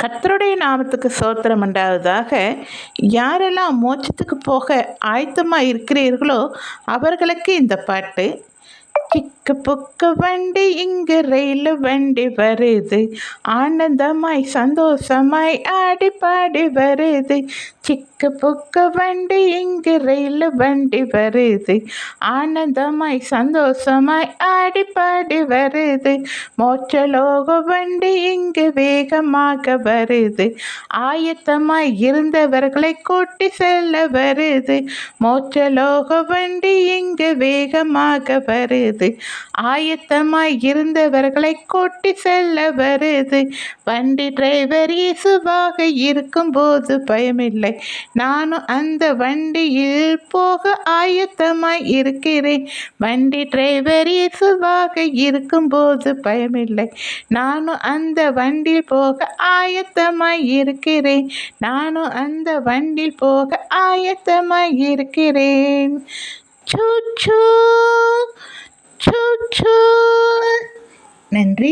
கர்த்தருடைய நாமத்துக்கு சோத்திரம் உண்டாவதாக. யாரெல்லாம் மோட்சத்துக்கு போக ஆயத்தமாக இருக்கிறீர்களோ அவர்களுக்கு இந்த பாட்டு. சிக்கு புக்கு வண்டி இங்கு ரயில் வண்டி வருது, ஆனந்தமாய் சந்தோஷமாய் ஆடி பாடி வருது. சிக்கு புக்கு வண்டி இங்கு ரயில் வண்டி வருது, ஆனந்தமாய் சந்தோஷமாய் ஆடி பாடி வருது. மோட்சலோக வண்டி இங்கு வேகமாக வருது, ஆயத்தமாய் இருந்தவர்களை கூட்டி செல்ல வருது. மோட்சலோக வண்டி இங்கு வேகமாக வருது, ஆயத்தமாய் இருந்தவர்களை கூட்டி செல்ல வருது. வண்டி டிரைவர் இயேசுவாக இருக்கும்போது பயமில்லை, நானும் அந்த வண்டியில் போக ஆயத்தமாய் இருக்கிறேன். வண்டி டிரைவர் இயேசுவாக இருக்கும்போது பயமில்லை, நானும் அந்த வண்டியில் போக ஆயத்தமாய் இருக்கிறேன். நானும் அந்த வண்டியில் போக ஆயத்தமாய் இருக்கிறேன். சூ சூ சூ சூ. நன்றி.